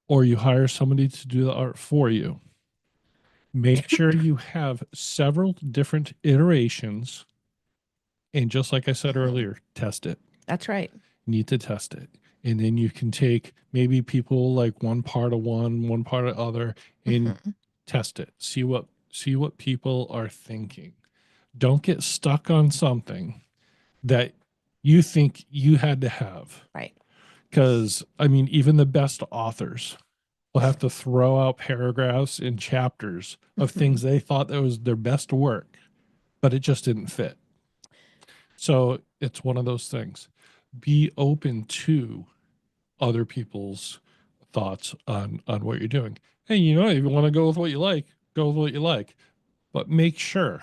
or you hire somebody to do the art for you, make sure you have several different iterations. And just like I said earlier, test it. That's right. Need to test it. And then you can take maybe people like one part of one part of other, and test it. See what people are thinking. Don't get stuck on something that you think you had to have. Right. Because I mean, even the best authors will have to throw out paragraphs and chapters of things they thought that was their best work, but it just didn't fit. So it's one of those things. Be open to other people's thoughts on what you're doing. Hey, if you want to go with what you like, go with what you like, but make sure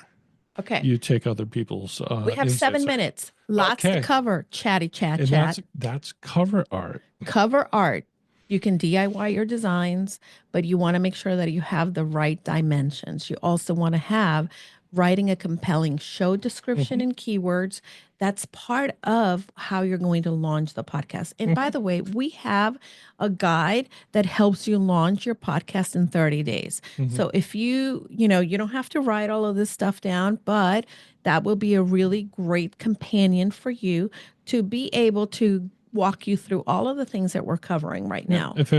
Okay. you take other people's. We have 7 minutes. Lots to cover. Chatty chat and chat. That's cover art. Cover art. You can DIY your designs, but you want to make sure that you have the right dimensions. You also want to have writing a compelling show description and keywords. That's part of how you're going to launch the podcast. And by the way, we have a guide that helps you launch your podcast in 30 days. So if you don't have to write all of this stuff down, but that will be a really great companion for you to be able to walk you through all of the things that we're covering right now. If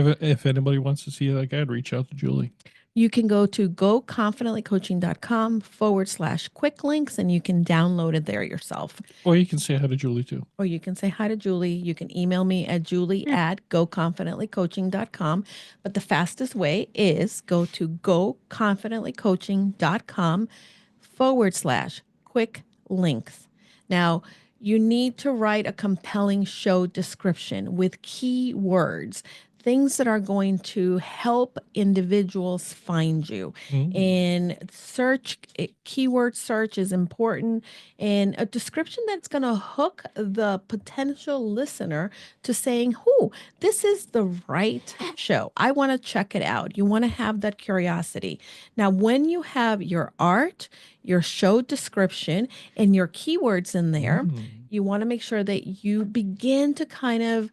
anybody wants to see that guide, reach out to Julie. You can go to goconfidentlycoaching.com/quick links and you can download it there yourself. Or you can say hi to Julie too. Or you can say hi to Julie. You can email me at julie@goconfidentlycoaching.com. But the fastest way is go to goconfidentlycoaching.com/quick links. Now, you need to write a compelling show description with keywords, things that are going to help individuals find you. And keyword search is important, and a description that's going to hook the potential listener to saying, this is the right show. I want to check it out. You want to have that curiosity. Now, when you have your art, your show description, and your keywords in there, you want to make sure that you begin to kind of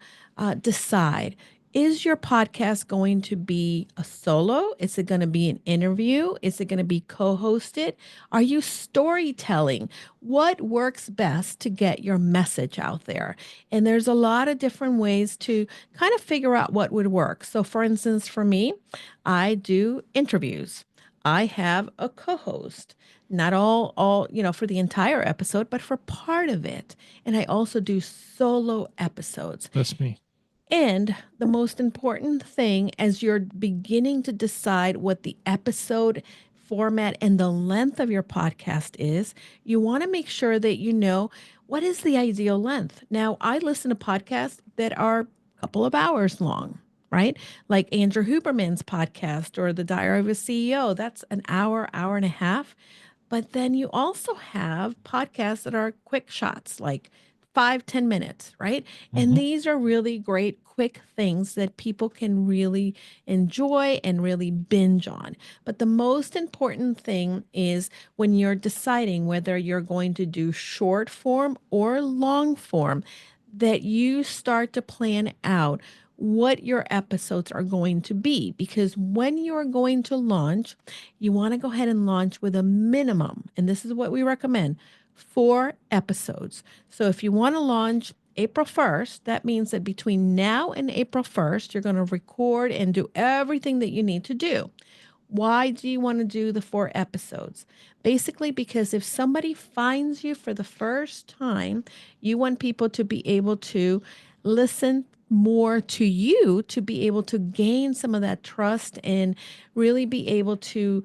decide, is your podcast going to be a solo? Is it going to be an interview? Is it going to be co-hosted? Are you storytelling? What works best to get your message out there? And there's a lot of different ways to kind of figure out what would work. So for instance, for me, I do interviews. I have a co-host, not all, for the entire episode, but for part of it. And I also do solo episodes. That's me. And the most important thing, as you're beginning to decide what the episode format and the length of your podcast is, you want to make sure that you know what is the ideal length. Now, I listen to podcasts that are a couple of hours long, right? Like Andrew Huberman's podcast or The Diary of a CEO. That's an hour, hour and a half. But then you also have podcasts that are quick shots, like 5, 10 minutes, right? And Mhm. these are really great, quick things that people can really enjoy and really binge on. But the most important thing is when you're deciding whether you're going to do short form or long form, that you start to plan out what your episodes are going to be. Because when you're going to launch, you want to go ahead and launch with a minimum, and this is what we recommend, 4 episodes. So if you want to launch April 1st, that means that between now and April 1st, you're going to record and do everything that you need to do. Why do you want to do the 4 episodes? Basically, because if somebody finds you for the first time, you want people to be able to listen more to you, to be able to gain some of that trust and really be able to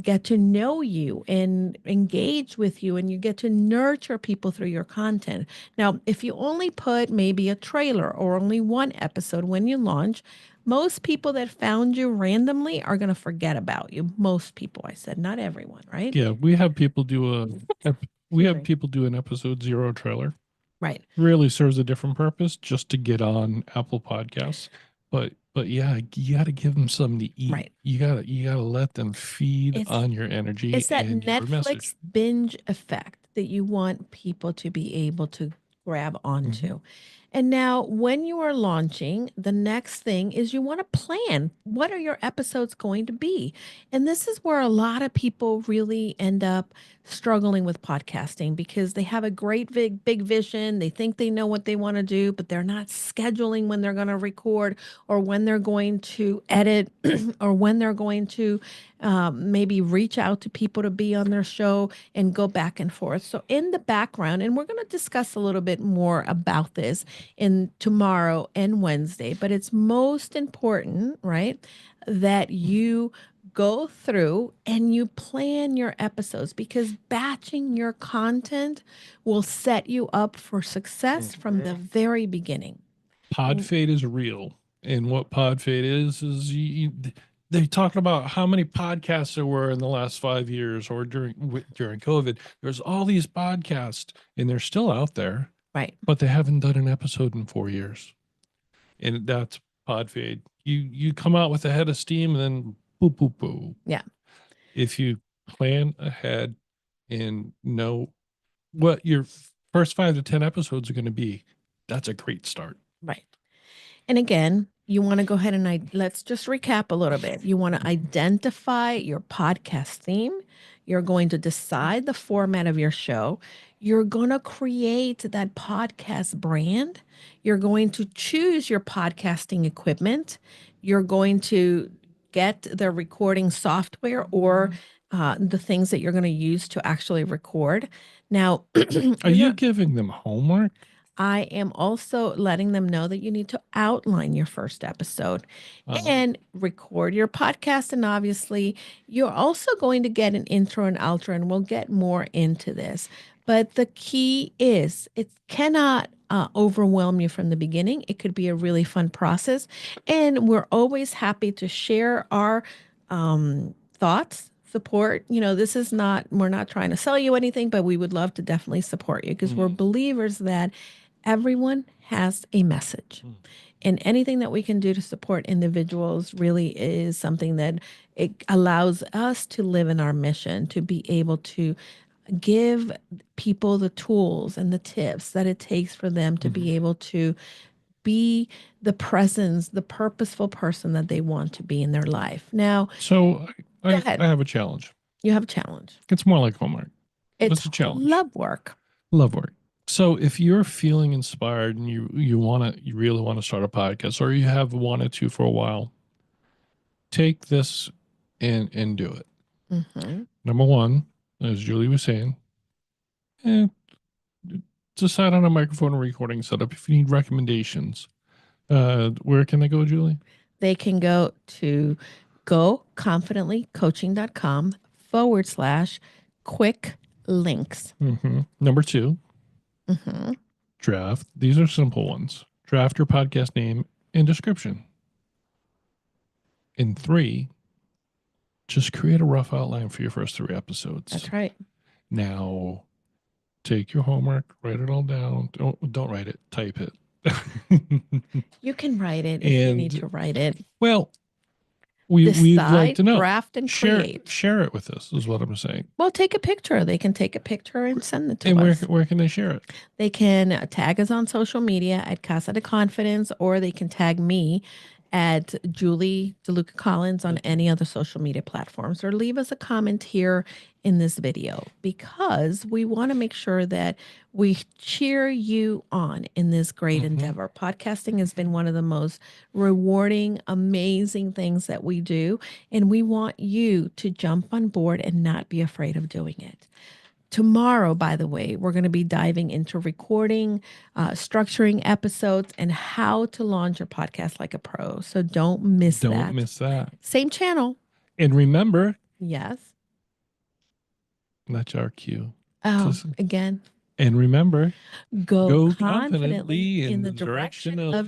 get to know you and engage with you, and you get to nurture people through your content. Now, if you only put maybe a trailer or only 1 episode when you launch, most people that found you randomly are going to forget about you. Most people, I said, not everyone, right? Yeah, we have people do we have Right. people do an episode 0 trailer. Right. Really serves a different purpose just to get on Apple Podcasts. But yeah, you got to give them something to eat. Right. You gotta let them feed It's on your energy it's that and your message. Netflix binge effect that you want people to be able to grab onto. And now, when you are launching, the next thing is you want to plan what are your episodes going to be. And this is where a lot of people really end up struggling with podcasting because they have a great big vision. They think they know what they want to do, but they're not scheduling when they're going to record or when they're going to edit or when they're going to maybe reach out to people to be on their show and go back and forth. So in the background, and we're going to discuss a little bit more about this in tomorrow and Wednesday, but it's most important, right, that you go through and you plan your episodes, because batching your content will set you up for success from the very beginning. Pod fade is real, and what pod fade is they talking about how many podcasts there were in the last 5 years or during COVID. There's all these podcasts, and they're still out there, Right. but they haven't done an episode in 4 years, and that's pod fade. You come out with a head of steam, and then boop boop boop. Yeah. If you plan ahead and know what your first 5 to 10 episodes are going to be, that's a great start. Right. And again, you want to go ahead and let's just recap a little bit. You want to identify your podcast theme. You're going to decide the format of your show. You're going to create that podcast brand. You're going to choose your podcasting equipment. You're going to get the recording software or the things that you're going to use to actually record. Now, Are you giving them homework? I am also letting them know that you need to outline your first episode and record your podcast. And obviously, you're also going to get an intro and outro, and we'll get more into this. But the key is it cannot overwhelm you from the beginning. It could be a really fun process. And we're always happy to share our thoughts, support. This is not, we're not trying to sell you anything, but we would love to definitely support you because we're believers that everyone has a message. And anything that we can do to support individuals really is something that it allows us to live in our mission, to be able to give people the tools and the tips that it takes for them to be able to be the presence, the purposeful person that they want to be in their life. Now, So go I ahead. have a challenge. You have a challenge. It's more like homework. It's a challenge. love work. Love work. So if you're feeling inspired and you really want to start a podcast, or you have wanted to for a while, take this and do it. Mm-hmm. Number one, as Julie was saying, eh, decide on a microphone and recording setup. If you need recommendations, where can they go, Julie? They can go to goconfidentlycoaching.com/quick links. Number two, Mm-hmm. draft. These are simple ones. Draft your podcast name and description. And three, just create a rough outline for your first 3 episodes. That's right. Now, take your homework, write it all down. Don't write it, type it. You can write it if you need And- to write it. Well, we'd like Decide, to know. draft, and create. Share it with us, is what I'm saying. Well, take a picture. They can take a picture and send it to And us. where can they share it? They can tag us on social media at Casa de Confidence, or they can tag me at Julie DeLucca-Collins on any other social media platforms, or leave us a comment here in this video, because we want to make sure that we cheer you on in this great endeavor. Podcasting has been one of the most rewarding, amazing things that we do, and we want you to jump on board and not be afraid of doing it. Tomorrow, by the way, we're going to be diving into recording, structuring episodes, and how to launch your podcast like a pro. So don't miss that. Don't miss that. Same channel. And remember, Yes. that's our cue. Oh, Just- again, And remember, go go confidently confidently in the direction of your